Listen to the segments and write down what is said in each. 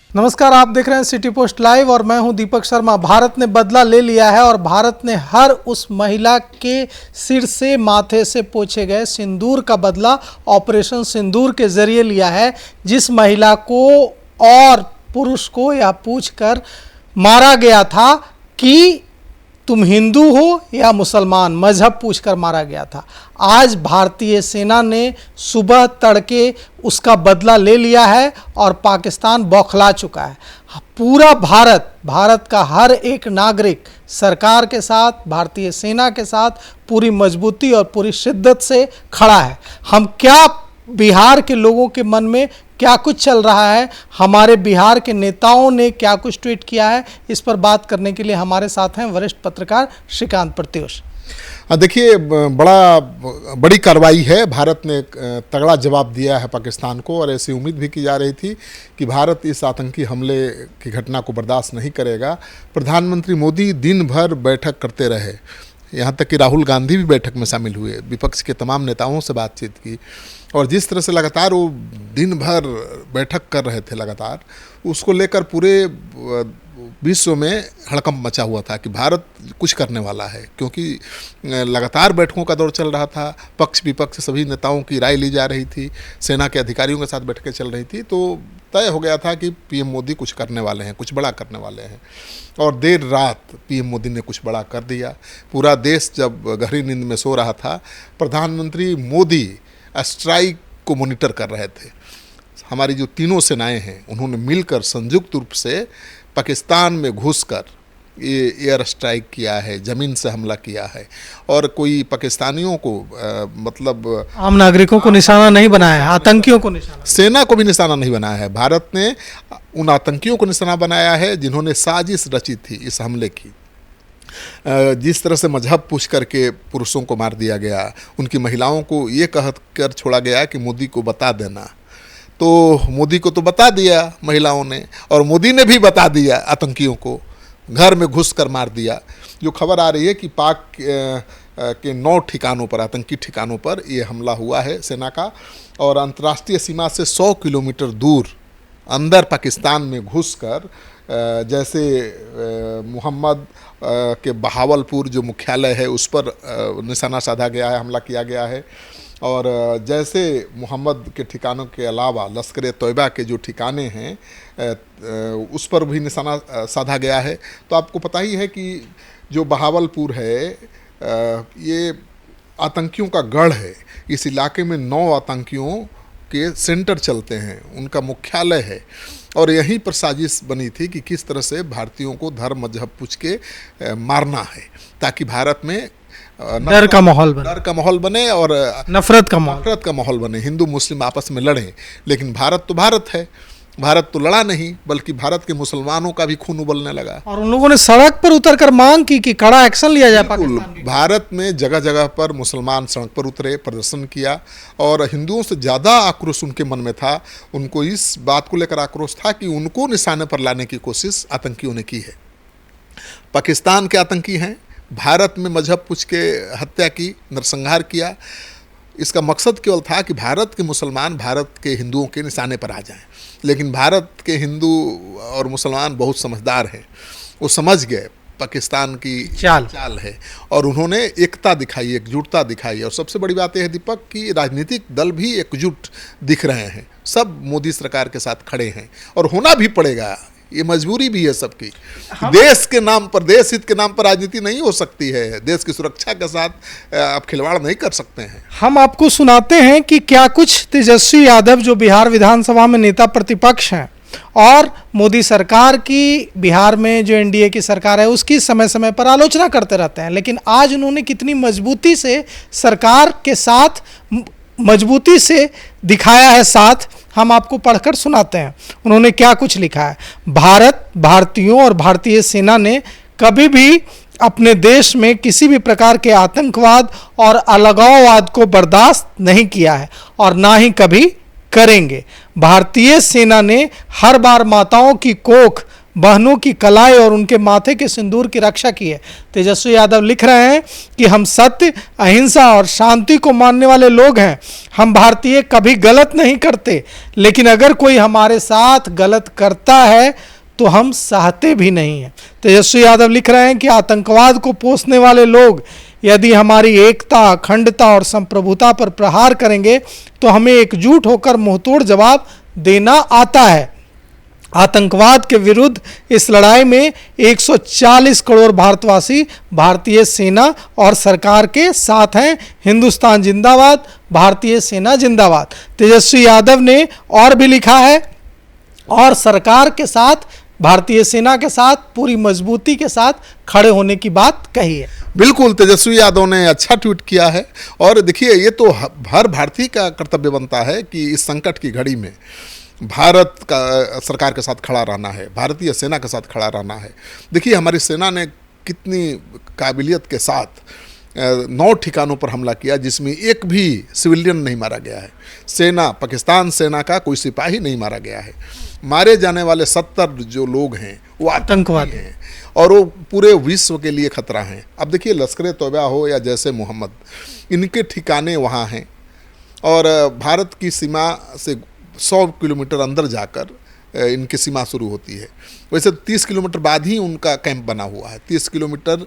नमस्कार, आप देख रहे हैं सिटी पोस्ट लाइव और मैं हूं दीपक शर्मा। भारत ने बदला ले लिया है और भारत ने हर उस महिला के सिर से, माथे से पोंछे गए सिंदूर का बदला ऑपरेशन सिंदूर के जरिए लिया है, जिस महिला को और पुरुष को यह पूछकर मारा गया था कि तुम हिंदू हो या मुसलमान, मजहब पूछकर मारा गया था। आज भारतीय सेना ने सुबह तड़के उसका बदला ले लिया है और पाकिस्तान बौखला चुका है। पूरा भारत का हर एक नागरिक सरकार के साथ, भारतीय सेना के साथ पूरी मजबूती और पूरी शिद्दत से खड़ा है। हम क्या बिहार के लोगों के मन में क्या कुछ चल रहा है, हमारे बिहार के नेताओं ने क्या कुछ ट्वीट किया है, इस पर बात करने के लिए हमारे साथ हैं वरिष्ठ पत्रकार श्रीकांत प्रत्युष। देखिए, बड़ी कार्रवाई है। भारत ने तगड़ा जवाब दिया है पाकिस्तान को और ऐसी उम्मीद भी की जा रही थी कि भारत इस आतंकी हमले की घटना को बर्दाश्त नहीं करेगा। प्रधानमंत्री मोदी दिन भर बैठक करते रहे, यहाँ तक कि राहुल गांधी भी बैठक में शामिल हुए, विपक्ष के तमाम नेताओं से बातचीत की और जिस तरह से लगातार वो दिन भर बैठक कर रहे थे लगातार, उसको लेकर पूरे विश्व में हड़कंप मचा हुआ था कि भारत कुछ करने वाला है, क्योंकि लगातार बैठकों का दौर चल रहा था। पक्ष विपक्ष सभी नेताओं की राय ली जा रही थी, सेना के अधिकारियों के साथ बैठकें चल रही थी, तो तय हो गया था कि पीएम मोदी कुछ करने वाले हैं, कुछ बड़ा करने वाले हैं। और देर रात पीएम मोदी ने कुछ बड़ा कर दिया। पूरा देश जब गहरी नींद में सो रहा था, प्रधानमंत्री मोदी स्ट्राइक को मॉनिटर कर रहे थे। हमारी जो तीनों सेनाएं हैं, उन्होंने मिलकर संयुक्त रूप से पाकिस्तान में घुसकर ये एयर स्ट्राइक किया है, ज़मीन से हमला किया है और कोई पाकिस्तानियों को मतलब आम नागरिकों को निशाना नहीं बनाया है, आतंकियों को निशाना, सेना को भी निशाना नहीं बनाया है। भारत ने उन आतंकियों को निशाना बनाया है जिन्होंने साजिश रची थी इस हमले की। जिस तरह से मजहब पूछ करके पुरुषों को मार दिया गया, उनकी महिलाओं को ये कह कर छोड़ा गया कि मोदी को बता देना, तो मोदी को तो बता दिया महिलाओं ने और मोदी ने भी बता दिया आतंकियों को, घर में घुस कर मार दिया। जो खबर आ रही है कि पाक के 9 ठिकानों पर, आतंकी ठिकानों पर ये हमला हुआ है सेना का और अंतर्राष्ट्रीय सीमा से 100 किलोमीटर दूर अंदर पाकिस्तान में घुसकर जैसे मोहम्मद के बहावलपुर जो मुख्यालय है उस पर निशाना साधा गया है, हमला किया गया है और जैसे मोहम्मद के ठिकानों के अलावा लश्कर तोयबा के जो ठिकाने हैं उस पर भी निशाना साधा गया है। तो आपको पता ही है कि जो बहावलपुर है ये आतंकियों का गढ़ है। इस इलाके में 9 आतंकियों के सेंटर चलते हैं, उनका मुख्यालय है और यहीं पर साजिश बनी थी कि किस तरह से भारतीयों को धर्म मजहब पूछ के मारना है, ताकि भारत में डर का माहौल बने और नफरत का माहौल बने, हिंदू मुस्लिम आपस में लड़ें। लेकिन भारत तो भारत है, भारत तो लड़ा नहीं, बल्कि भारत के मुसलमानों का भी खून उबलने लगा और उन लोगों ने सड़क पर उतरकर मांग की कि कड़ा एक्शन लिया जाए पाकिस्तान की। भारत में जगह जगह पर मुसलमान सड़क पर उतरे, प्रदर्शन किया और हिंदुओं से ज़्यादा आक्रोश उनके मन में था। उनको इस बात को लेकर आक्रोश था कि उनको निशाने पर लाने की कोशिश आतंकियों ने की है। पाकिस्तान के आतंकी हैं, भारत में मजहब पूछ के हत्या की, नरसंहार किया। इसका मकसद केवल था कि भारत के मुसलमान भारत के हिंदुओं के निशाने पर आ जाएं। लेकिन भारत के हिंदू और मुसलमान बहुत समझदार हैं, वो समझ गए पाकिस्तान की चाल है और उन्होंने एकता दिखाई, एकजुटता दिखाई। और सबसे बड़ी बात यह है दीपक कि राजनीतिक दल भी एकजुट दिख रहे हैं, सब मोदी सरकार के साथ खड़े हैं और होना भी पड़ेगा, ये मजबूरी भी है सबकी। देश के नाम पर, देश हित के नाम पर राजनीति नहीं हो सकती है। देश की सुरक्षा के साथ आप खिलवाड़ नहीं कर सकते हैं। हम आपको सुनाते हैं कि क्या कुछ तेजस्वी यादव, जो बिहार विधानसभा में नेता प्रतिपक्ष हैं और मोदी सरकार की, बिहार में जो एनडीए की सरकार है उसकी समय समय पर आलोचना करते रहते हैं, लेकिन आज उन्होंने कितनी मजबूती से सरकार के साथ मजबूती से दिखाया है साथ, हम आपको पढ़कर सुनाते हैं। उन्होंने क्या कुछ लिखा है। भारतीयों और भारतीय सेना ने कभी भी अपने देश में किसी भी प्रकार के आतंकवाद और अलगाववाद को बर्दाश्त नहीं किया है और ना ही कभी करेंगे। भारतीय सेना ने हर बार माताओं की कोख बहनों की कलाई और उनके माथे के सिंदूर की रक्षा की है। तेजस्वी यादव लिख रहे हैं कि हम सत्य, अहिंसा और शांति को मानने वाले लोग हैं। हम भारतीय कभी गलत नहीं करते, लेकिन अगर कोई हमारे साथ गलत करता है तो हम सहते भी नहीं हैं। तेजस्वी यादव लिख रहे हैं कि आतंकवाद को पोसने वाले लोग यदि हमारी एकता, अखंडता और संप्रभुता पर प्रहार करेंगे तो हमें एकजुट होकर मुंहतोड़ जवाब देना आता है। आतंकवाद के विरुद्ध इस लड़ाई में 140 करोड़ भारतवासी भारतीय सेना और सरकार के साथ हैं। हिंदुस्तान जिंदाबाद, भारतीय सेना जिंदाबाद। तेजस्वी यादव ने और भी लिखा है, और सरकार के साथ, भारतीय सेना के साथ पूरी मजबूती के साथ खड़े होने की बात कही है। बिल्कुल, तेजस्वी यादव ने अच्छा ट्वीट किया है। और देखिए, ये तो हर भारतीय का कर्तव्य बनता है कि इस संकट की घड़ी में भारत का सरकार के साथ खड़ा रहना है, भारतीय सेना के साथ खड़ा रहना है। देखिए, हमारी सेना ने कितनी काबिलियत के साथ 9 ठिकानों पर हमला किया, जिसमें एक भी सिविलियन नहीं मारा गया है। सेना, पाकिस्तान सेना का कोई सिपाही नहीं मारा गया है। मारे जाने वाले 70 जो लोग हैं वो आतंकवादी हैं, और वो पूरे विश्व के लिए खतरा हैं। अब देखिए, लश्कर तौबा हो या जैसे मोहम्मद, इनके ठिकाने वहाँ हैं, और भारत की सीमा से 100 किलोमीटर अंदर जाकर इनकी सीमा शुरू होती है। वैसे 30 किलोमीटर बाद ही उनका कैंप बना हुआ है। 30 किलोमीटर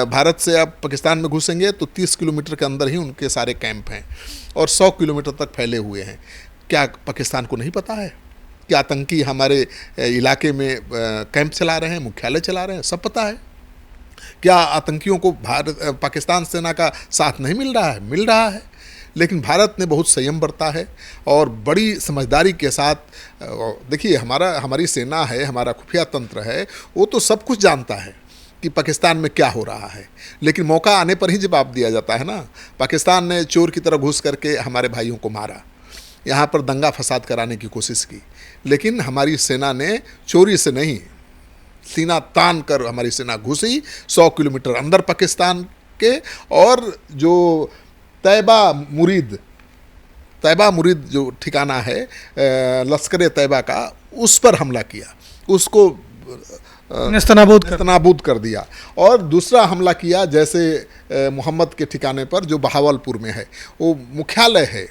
भारत से आप पाकिस्तान में घुसेंगे तो 30 किलोमीटर के अंदर ही उनके सारे कैंप हैं, और 100 किलोमीटर तक फैले हुए हैं। क्या पाकिस्तान को नहीं पता है कि आतंकी हमारे इलाके में कैंप चला रहे हैं, मुख्यालय चला रहे हैं? सब पता है। क्या आतंकियों को पाकिस्तान सेना का साथ नहीं मिल रहा है? मिल रहा है। लेकिन भारत ने बहुत संयम बरता है और बड़ी समझदारी के साथ। देखिए, हमारी सेना है, हमारा खुफिया तंत्र है, वो तो सब कुछ जानता है कि पाकिस्तान में क्या हो रहा है, लेकिन मौका आने पर ही जवाब दिया जाता है ना। पाकिस्तान ने चोर की तरह घुस करके हमारे भाइयों को मारा, यहाँ पर दंगा फसाद कराने की कोशिश की, लेकिन हमारी सेना ने चोरी से नहीं, सीना तान कर हमारी सेना घुसी 100 किलोमीटर अंदर पाकिस्तान के, और जो तैबा मुरीद जो ठिकाना है लश्कर तैबा का, उस पर हमला किया, उसको नेस्तनाबूद कर दिया। और दूसरा हमला किया जैसे मोहम्मद के ठिकाने पर जो बहावलपुर में है, वो मुख्यालय है,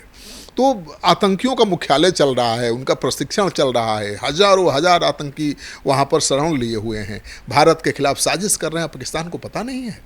तो आतंकियों का मुख्यालय चल रहा है, उनका प्रशिक्षण चल रहा है, हजारों हजार आतंकी वहाँ पर शरण लिए हुए हैं, भारत के खिलाफ साजिश कर रहे हैं, पाकिस्तान को पता नहीं है।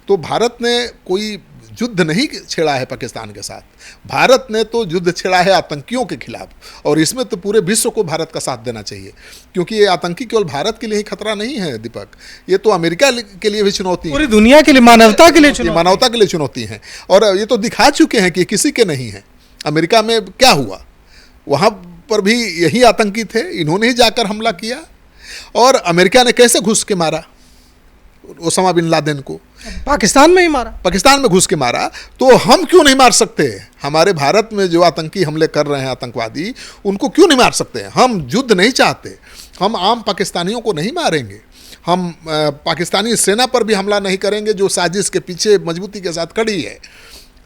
तो भारत ने कोई युद्ध नहीं छेड़ा है पाकिस्तान के साथ, भारत ने तो युद्ध छेड़ा है आतंकियों के खिलाफ, और इसमें तो पूरे विश्व को भारत का साथ देना चाहिए, क्योंकि ये आतंकी केवल भारत के लिए ही खतरा नहीं है दीपक, ये तो अमेरिका के लिए भी चुनौती है, पूरी दुनिया के लिए, मानवता के लिए चुनौती है। और ये तो दिखा चुके हैं कि किसी के नहीं है। अमेरिका में क्या हुआ, वहाँ पर भी यही आतंकी थे, इन्होंने ही जाकर हमला किया, और अमेरिका ने कैसे घुस के मारा ओसामा बिन लादेन को, पाकिस्तान में ही मारा, पाकिस्तान में घुस के मारा। तो हम क्यों नहीं मार सकते? हमारे भारत में जो आतंकी हमले कर रहे हैं आतंकवादी, उनको क्यों नहीं मार सकते? हम युद्ध नहीं चाहते, हम आम पाकिस्तानियों को नहीं मारेंगे, हम पाकिस्तानी सेना पर भी हमला नहीं करेंगे जो साजिश के पीछे मजबूती के साथ खड़ी है।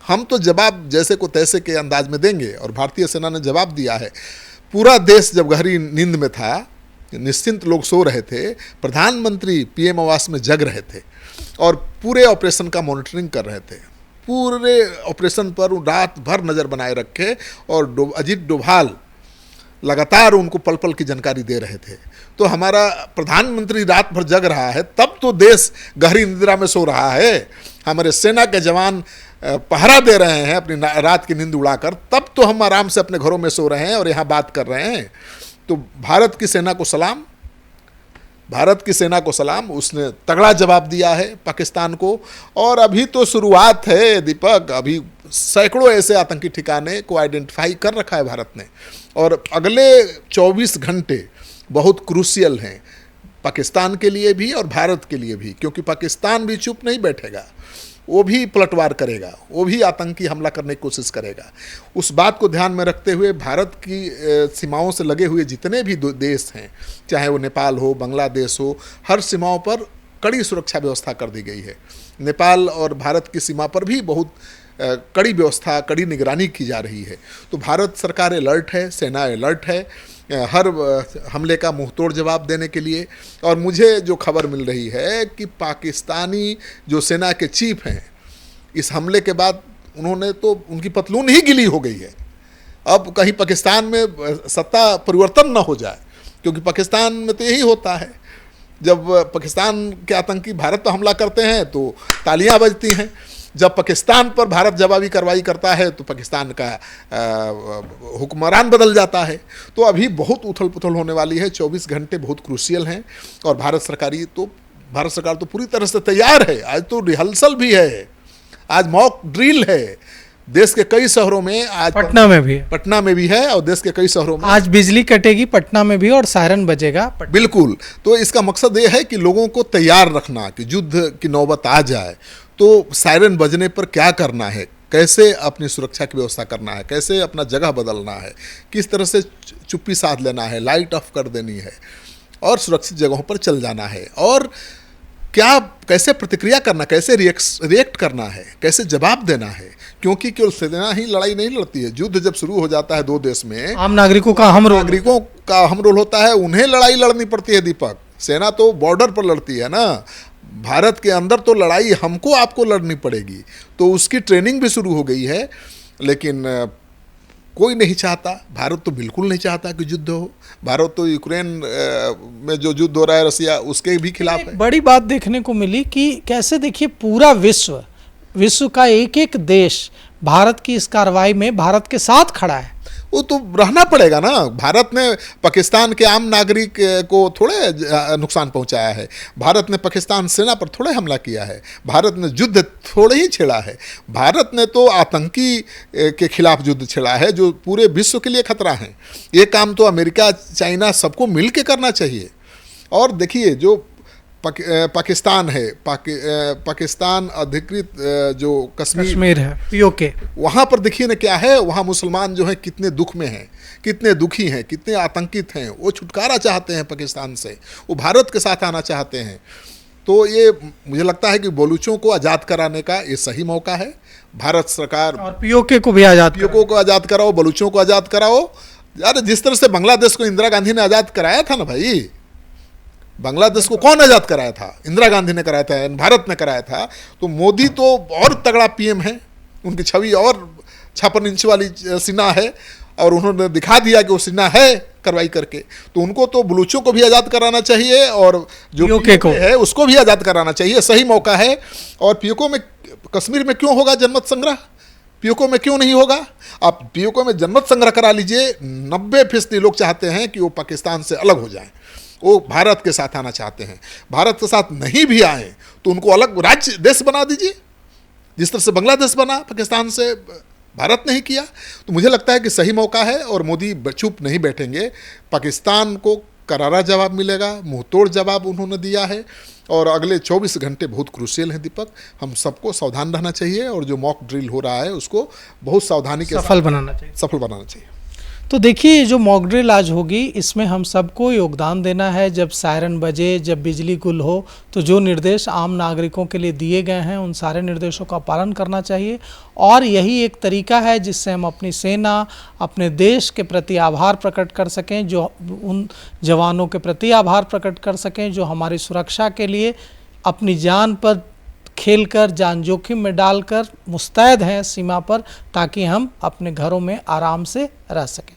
हम तो जवाब जैसे को तैसे के अंदाज में देंगे, और भारतीय सेना ने जवाब दिया है। पूरा देश जब गहरी नींद में था, निश्चिंत लोग सो रहे थे, प्रधानमंत्री पीएम आवास में जग रहे थे और पूरे ऑपरेशन का मॉनिटरिंग कर रहे थे। पूरे ऑपरेशन पर रात भर नज़र बनाए रखे, और अजीत डोभाल लगातार उनको पल पल की जानकारी दे रहे थे। तो हमारा प्रधानमंत्री रात भर जग रहा है, तब तो देश गहरी निद्रा में सो रहा है। हमारे सेना के जवान पहरा दे रहे हैं अपनी रात की नींद उड़ाकर, तब तो हम आराम से अपने घरों में सो रहे हैं और यहाँ बात कर रहे हैं। तो भारत की सेना को सलाम, भारत की सेना को सलाम, उसने तगड़ा जवाब दिया है पाकिस्तान को। और अभी तो शुरुआत है दीपक, अभी सैकड़ों ऐसे आतंकी ठिकाने को आइडेंटिफाई कर रखा है भारत ने, और अगले 24 घंटे बहुत क्रूशियल हैं पाकिस्तान के लिए भी और भारत के लिए भी, क्योंकि पाकिस्तान भी चुप नहीं बैठेगा, वो भी पलटवार करेगा, वो भी आतंकी हमला करने की कोशिश करेगा। उस बात को ध्यान में रखते हुए भारत की सीमाओं से लगे हुए जितने भी देश हैं, चाहे वो नेपाल हो, बांग्लादेश हो, हर सीमाओं पर कड़ी सुरक्षा व्यवस्था कर दी गई है। नेपाल और भारत की सीमा पर भी बहुत कड़ी व्यवस्था, कड़ी निगरानी की जा रही है। तो भारत सरकार अलर्ट है, सेना अलर्ट है। हर हमले का मुंहतोड़ जवाब देने के लिए। और मुझे जो खबर मिल रही है कि पाकिस्तानी जो सेना के चीफ हैं, इस हमले के बाद उन्होंने तो उनकी पतलून ही गिली हो गई है। अब कहीं पाकिस्तान में सत्ता परिवर्तन न हो जाए, क्योंकि पाकिस्तान में तो यही होता है, जब पाकिस्तान के आतंकी भारत पर हमला करते हैं तो तालियां बजती हैं, जब पाकिस्तान पर भारत जवाबी कार्रवाई करता है तो पाकिस्तान का हुक्मरान बदल जाता है। तो अभी बहुत उथल पुथल होने वाली है, 24 घंटे बहुत क्रूशियल हैं। और भारत सरकार तो पूरी तरह से तैयार है। आज तो रिहर्सल भी है, आज मॉक ड्रिल है देश के कई शहरों में, आज पटना में भी है, पटना में भी है और देश के कई शहरों में। आज बिजली कटेगी पटना में भी और सायरन बजेगा बिल्कुल। तो इसका मकसद ये है कि लोगों को तैयार रखना कि युद्ध की नौबत आ जाए तो सायरन बजने पर क्या करना है, कैसे अपनी सुरक्षा की व्यवस्था करना है, कैसे अपना जगह बदलना है, किस तरह से चुप्पी साध लेना है, लाइट ऑफ कर देनी है और सुरक्षित जगहों पर चल जाना है, और कैसे प्रतिक्रिया करना, कैसे रिएक्ट करना है, कैसे जवाब देना है। क्योंकि केवल सेना ही लड़ाई नहीं लड़ती है। युद्ध जब शुरू हो जाता है दो देश में, आम नागरिकों का अहम रोल होता है, उन्हें लड़ाई लड़नी पड़ती है दीपक। सेना तो बॉर्डर पर लड़ती है ना, भारत के अंदर तो लड़ाई हमको आपको लड़नी पड़ेगी। तो उसकी ट्रेनिंग भी शुरू हो गई है, लेकिन कोई नहीं चाहता, भारत तो बिल्कुल नहीं चाहता कि युद्ध हो। भारत तो यूक्रेन में जो युद्ध हो रहा है रसिया, उसके भी खिलाफ है। बड़ी बात देखने को मिली कि कैसे देखिए पूरा विश्व का एक एक देश भारत की इस कार्रवाई में भारत के साथ खड़ा है। वो तो रहना पड़ेगा ना। भारत ने पाकिस्तान के आम नागरिक को थोड़े नुकसान पहुंचाया है, भारत ने पाकिस्तान सेना पर थोड़े हमला किया है, भारत ने युद्ध थोड़े ही छेड़ा है। भारत ने तो आतंकी के खिलाफ युद्ध छेड़ा है जो पूरे विश्व के लिए खतरा है। ये काम तो अमेरिका, चाइना सबको मिल के करना चाहिए। और देखिए जो पाकिस्तान है, पाकिस्तान अधिकृत जो कश्मीर है, पीओके, वहाँ पर देखिए ना क्या है, वहाँ मुसलमान जो हैं कितने दुख में हैं, कितने दुखी हैं, कितने आतंकित हैं। वो छुटकारा चाहते हैं पाकिस्तान से, वो भारत के साथ आना चाहते हैं। तो ये मुझे लगता है कि बलूचों को आज़ाद कराने का ये सही मौका है। भारत सरकार और पीओके को भी आज़ाद कराओ, बलूचों को आज़ाद कराओ। यार जिस तरह से बांग्लादेश को इंदिरा गांधी ने आज़ाद कराया था ना भाई, बांग्लादेश को कौन आज़ाद कराया था? इंदिरा गांधी ने कराया था, भारत ने कराया था। तो मोदी तो और तगड़ा पीएम है, उनकी छवि और 56 इंच वाली सीना है, और उन्होंने दिखा दिया कि वो सीना है कार्रवाई करके। तो उनको तो बलूचों को भी आज़ाद कराना चाहिए और जो पीओके है उसको भी आज़ाद कराना चाहिए। सही मौका है। और पीओके में, कश्मीर में क्यों होगा जनमत संग्रह? पीओके में क्यों नहीं होगा? आप पीओके में जनमत संग्रह करा लीजिए। 90% लोग चाहते हैं कि वो पाकिस्तान से अलग हो जाएं, वो भारत के साथ आना चाहते हैं। भारत के साथ नहीं भी आए तो उनको अलग राज्य देश बना दीजिए, जिस तरह से बांग्लादेश बना, पाकिस्तान से भारत ने ही किया। तो मुझे लगता है कि सही मौका है और मोदी चुप नहीं बैठेंगे। पाकिस्तान को करारा जवाब मिलेगा, मुंहतोड़ जवाब उन्होंने दिया है। और अगले 24 घंटे बहुत क्रूशियल हैं दीपक। हम सबको सावधान रहना चाहिए और जो मॉक ड्रिल हो रहा है उसको बहुत सावधानी के साथ सफल बनाना चाहिए। तो देखिए जो मॉक ड्रिल आज होगी, इसमें हम सबको योगदान देना है। जब सायरन बजे, जब बिजली गुल हो, तो जो निर्देश आम नागरिकों के लिए दिए गए हैं उन सारे निर्देशों का पालन करना चाहिए। और यही एक तरीका है जिससे हम अपनी सेना, अपने देश के प्रति आभार प्रकट कर सकें, जो उन जवानों के प्रति आभार प्रकट कर सकें जो हमारी सुरक्षा के लिए अपनी जान पर खेलकर, जान जोखिम में डालकर मुस्तैद हैं सीमा पर, ताकि हम अपने घरों में आराम से रह सकें।